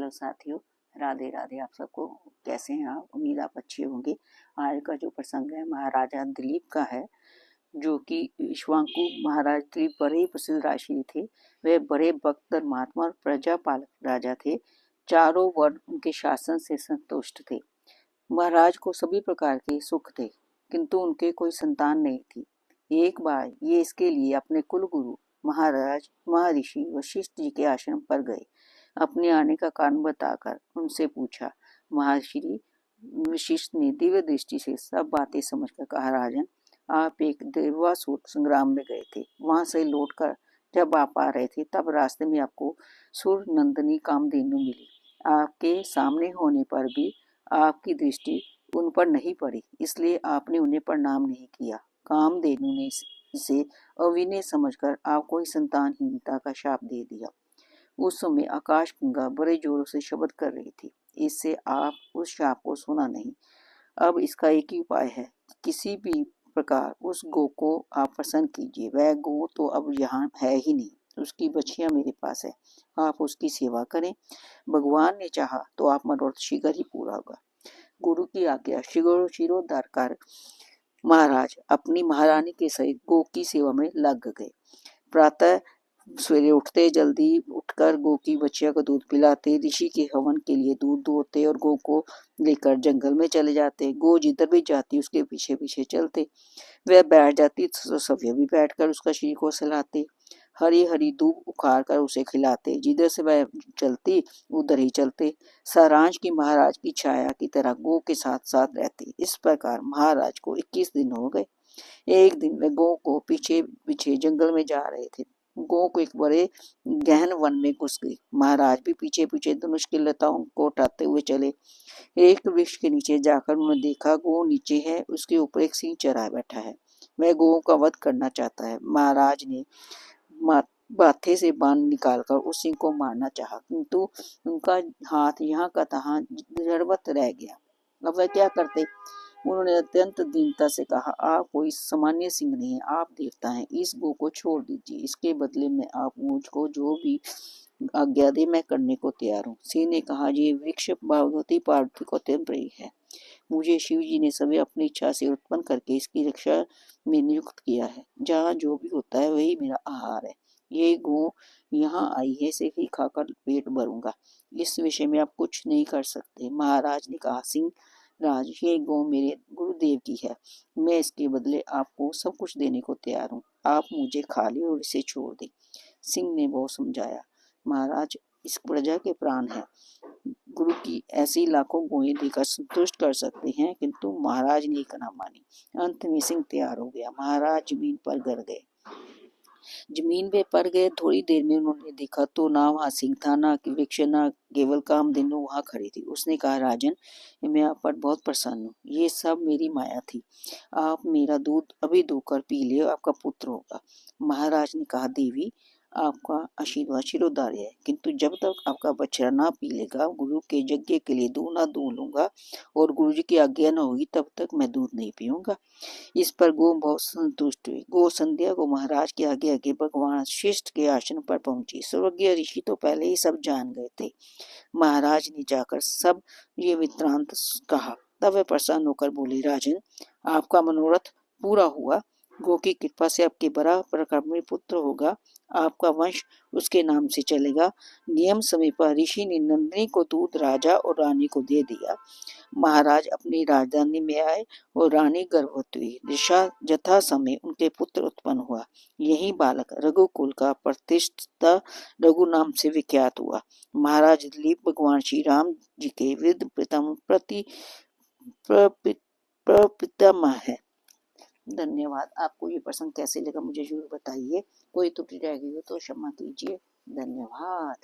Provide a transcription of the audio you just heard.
Hello साथियों, राधे राधे। आप सबको कैसे हैं आप? उम्मीद आप अच्छे होंगे। आज का जो प्रसंग है महाराजा दिलीप का है, जो कि इक्ष्वाकु महाराज दिलीप बड़े ही प्रसिद्ध राजशी थे। वे बड़े भक्त, धर्मात्मा और प्रजापालक राजा थे। चारों वर्ण उनके शासन से संतुष्ट थे। महाराज को सभी प्रकार के सुख थे, किंतु उनके कोई संतान नहीं थी। एक बार ये इसके लिए अपने कुल गुरु महाराज महर्षि वशिष्ठ जी के आश्रम पर गए। अपने आने का कारण बताकर उनसे पूछा। महर्षि वशिष्ठ ने दिव्य दृष्टि से सब बातें समझकर कहा, राजन, आप एक देवासुर संग्राम में गए थे। वहां से लौटकर जब आप आ रहे थे तब रास्ते में आपको सुर नंदिनी कामधेनु मिली। आपके सामने होने पर भी आपकी दृष्टि उन पर नहीं पड़ी, इसलिए आपने उन्हें प्रणाम नहीं किया। कामधेनु ने इसे अविनय समझकर आपको संतानहीनता का शाप दे दिया। उस समय आकाश गंगा बड़े जोरों से शब्द कर रही थी, इससे आप उस शाप को सुना नहीं। अब इसका एक ही उपाय है, किसी भी प्रकार उस गो को आप प्रसन्न कीजिए। वह गो तो अब यहाँ है ही नहीं, उसकी बछिया मेरे पास है। आप उसकी सेवा करें, भगवान ने चाहा तो आप मनोरथ शीघ्र ही पूरा होगा। गुरु की आज्ञा शिरोधार्य कर महाराज अपनी महारानी के सहित गो की सेवा में लग गए। प्रातः सवेरे उठते जल्दी उठकर गो की बच्चियों को दूध पिलाते, ऋषि के हवन के लिए दूध दोहते और गो को लेकर जंगल में चले जाते। गो जिधर भी जाती उसके पीछे पीछे चलते। वह बैठ जाती तो सभी भी बैठकर उसका शरीर को सहलाते। हरी हरी दूब उखाड़ कर उसे खिलाते। जिधर से वह चलती उधर ही चलते। सारांश की महाराज की छाया की तरह गो के साथ साथ रहते। इस प्रकार महाराज को 21 दिन हो गए। एक दिन वे गो को पीछे पीछे जंगल में जा रहे थे। गो को एक बड़े गहन वन में घुस गई। महाराज भी पीछे पीछे धनुष की लताओं को उठाते हुए चले। एक वृक्ष के नीचे जाकर उन्होंने देखा, गो नीचे है, उसके ऊपर एक सिंह चढ़ा बैठा है। वह गो का वध करना चाहता है। महाराज ने माथे से बाण निकालकर उस सिंह को मारना चाहा, किंतु उनका हाथ यहाँ का तहाँ जड़वत रह गया। अब वह क्या करते? उन्होंने अत्यंत दीनता से कहा, आप कोई सामान्य सिंह नहीं है, आप देवता हैं। इस गो को छोड़ दीजिए, इसके बदले में आप मुझको जो भी आज्ञा दे मैं करने को तैयार हूँ। सिंह ने कहा, ये वृक्ष भगवती पार्वती को अत्यंत प्रिय है। मुझे शिव जी ने सभी अपनी इच्छा से उत्पन्न करके इसकी रक्षा में नियुक्त किया है। जहाँ जो भी होता है वही मेरा आहार है। ये गो यहाँ आई है, इसे ही खाकर पेट भरूंगा। इस विषय में आप कुछ नहीं कर सकते। महाराज ने कहा, सिंह राज, ये गो मेरे गुरुदेव की है। मैं इसके बदले आपको सब कुछ देने को तैयार हूँ। आप मुझे खा ले और इसे छोड़ दे। सिंह ने बहुत समझाया, महाराज इस प्रजा के प्राण है। गुरु की ऐसी लाखों गोएं देकर संतुष्ट कर सकते हैं, किंतु महाराज ने एक ना मानी। अंत में सिंह तैयार हो गया। महाराज जमीन पर गिर गए। जमीन पे पड़ गए। थोड़ी देर में उन्होंने देखा तो ना वहां सिंह था, ना वृक्ष, ना केवल कामधेनु वहां खड़ी थी। उसने कहा, राजन, मैं आप पर बहुत प्रसन्न हूँ। ये सब मेरी माया थी। आप मेरा दूध अभी दोकर पी ले, आपका पुत्र होगा। महाराज ने कहा, देवी, आपका आशीर्वाद शिरोधार्य है, किंतु जब तक आपका बछड़ा ना पी लेगा, गुरु के यज्ञ के लिए दूध ना दूध लूंगा और गुरु जी की आज्ञा न होगी, तब तक मैं दूध नहीं पीऊंगा। इस पर गो बहुत संतुष्ट हुई। गो संध्या को महाराज के आगे आगे भगवान शिष्ट के आश्रम पर पहुंची। स्वर्गीय ऋषि तो पहले ही सब जान गए थे। महाराज ने जाकर सब ये वृत्तांत कहा। तब वे प्रसन्न होकर बोले, राजन, आपका मनोरथ पूरा हुआ। गो की कृपा से आपके बड़ा पराक्रमी पुत्र होगा। आपका वंश उसके नाम से चलेगा। नियम समय पर ऋषि ने नंदिनी को दूध राजा और रानी को दे दिया। महाराज अपनी राजधानी में आए और रानी गर्भवती हुई। यथा समय उनके पुत्र उत्पन्न हुआ। यही बालक रघुकुल का प्रतिष्ठित रघु नाम से विख्यात हुआ। महाराज दिलीप भगवान श्री राम जी के विरुद्ध प्रपितामह है। धन्यवाद। आपको ये प्रसंग कैसे लगा मुझे जरूर बताइए। कोई त्रुटि रह गई हो तो क्षमा कीजिए। धन्यवाद।